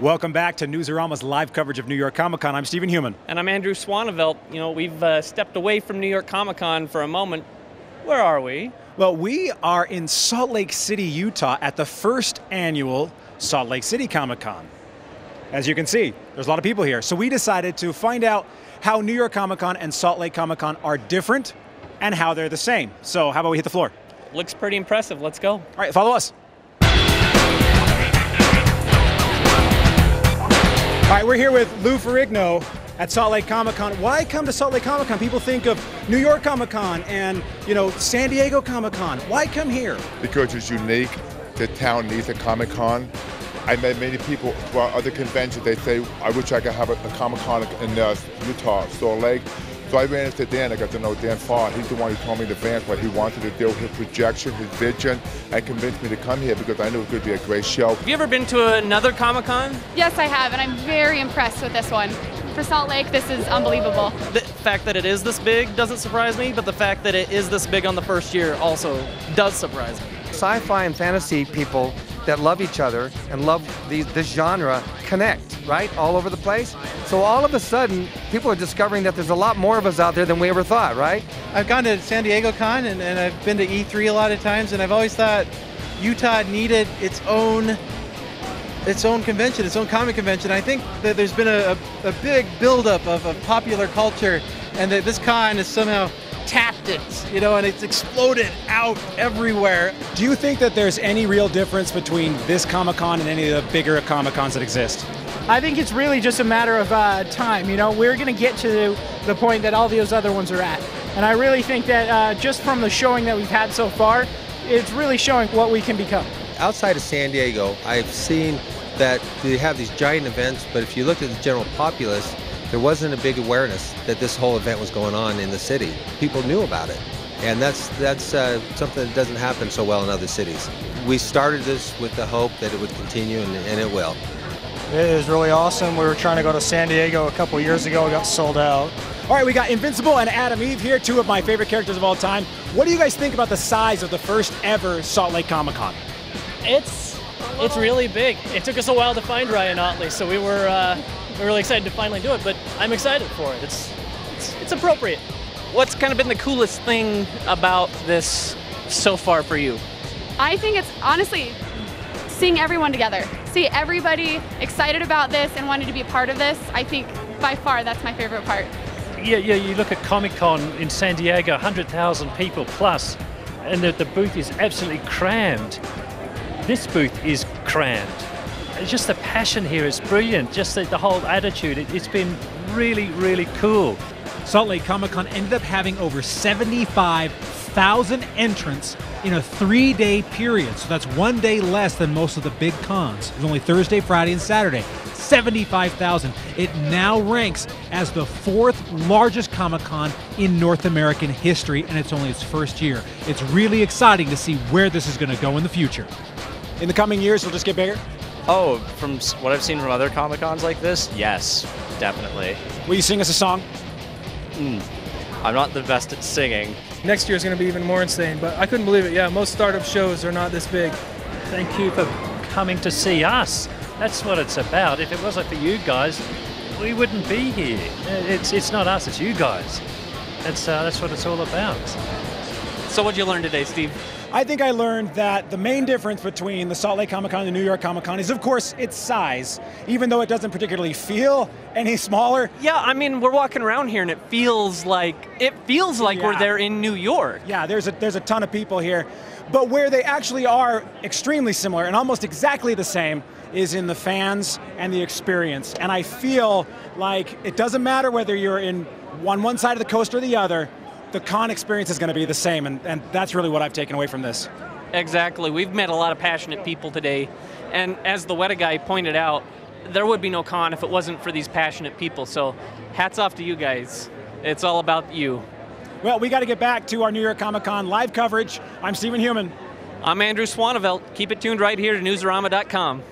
Welcome back to Newsarama's live coverage of New York Comic Con. I'm Stephen Heumann. And I'm Andrew Swanevelt. You know, we've stepped away from New York Comic Con for a moment. Where are we? Well, we are in Salt Lake City, Utah at the first annual Salt Lake City Comic Con. As you can see, there's a lot of people here. So we decided to find out how New York Comic Con and Salt Lake Comic Con are different and how they're the same. So how about we hit the floor? Looks pretty impressive. Let's go. All right, follow us. All right, we're here with Lou Ferrigno at Salt Lake Comic Con. Why come to Salt Lake Comic Con? People think of New York Comic Con and, San Diego Comic Con. Why come here? Because it's unique. The town needs a Comic Con. I met many people throughout other conventions. They say, I wish I could have a Comic Con in Utah, Salt Lake. So I ran into Dan. I got to know Dan Farr. He's the one who told me in advance what he wanted to do, his projection, his vision, and convinced me to come here because I knew it could be a great show. Have you ever been to another Comic Con? Yes, I have, and I'm very impressed with this one. For Salt Lake, this is unbelievable. The fact that it is this big doesn't surprise me, but the fact that it is this big on the first year also does surprise me. Sci-fi and fantasy people that love each other and love this genre connect, right? All over the place. So all of a sudden, people are discovering that there's a lot more of us out there than we ever thought, right? I've gone to San Diego Con and I've been to E3 a lot of times, and I've always thought Utah needed its own convention, its own comic convention. I think that there's been a big buildup of popular culture, and that this con has somehow tapped it, and it's exploded out everywhere. Do you think that there's any real difference between this Comic Con and any of the bigger Comic Cons that exist? I think it's really just a matter of time. We're going to get to the point that all those other ones are at. And I really think that just from the showing that we've had so far, it's really showing what we can become. Outside of San Diego, I've seen that they have these giant events, but if you look at the general populace, there wasn't a big awareness that this whole event was going on in the city. People knew about it, and that's something that doesn't happen so well in other cities. We started this with the hope that it would continue, and it will. It is really awesome. We were trying to go to San Diego a couple years ago. It got sold out. All right, we got Invincible and Adam Eve here, two of my favorite characters of all time. What do you guys think about the size of the first ever Salt Lake Comic Con? It's really big. It took us a while to find Ryan Otley, so we were really excited to finally do it, but I'm excited for it. It's appropriate. What's kind of been the coolest thing about this so far for you? I think it's honestly seeing everyone together. See everybody excited about this and wanting to be a part of this. I think by far that's my favorite part. Yeah, you look at Comic-Con in San Diego, 100,000 people plus, and the booth is absolutely crammed. This booth is crammed. It's just the passion here is brilliant. Just the whole attitude. It's been really, really cool. Salt Lake Comic Con ended up having over 75,000 entrants in a 3-day period. So that's 1 day less than most of the big cons. It was only Thursday, Friday, and Saturday. 75,000. It now ranks as the 4th largest Comic Con in North American history, and it's only its first year. It's really exciting to see where this is going to go in the future. In the coming years, it'll just get bigger? Oh, from what I've seen from other Comic Cons like this, yes, definitely. Will you sing us a song? I'm not the best at singing. Next year is going to be even more insane, but I couldn't believe it. Yeah, most startup shows are not this big. Thank you for coming to see us. That's what it's about. If it wasn't for you guys, we wouldn't be here. It's not us, it's you guys. That's what it's all about. So what'd you learn today, Steve? I think I learned that the main difference between the Salt Lake Comic Con and the New York Comic Con is, of course, its size, even though it doesn't particularly feel any smaller. Yeah, I mean, we're walking around here and it feels like we're there in New York. Yeah, there's a ton of people here. But where they actually are extremely similar and almost exactly the same is in the fans and the experience. And I feel like it doesn't matter whether you're on one side of the coast or the other, the con experience is going to be the same, and that's really what I've taken away from this. Exactly. We've met a lot of passionate people today, and as the Weta guy pointed out, there would be no con if it wasn't for these passionate people, so hats off to you guys. It's all about you. Well, we got to get back to our New York Comic Con live coverage. I'm Stephen Heumann. I'm Andrew Swanevelt. Keep it tuned right here to Newsarama.com.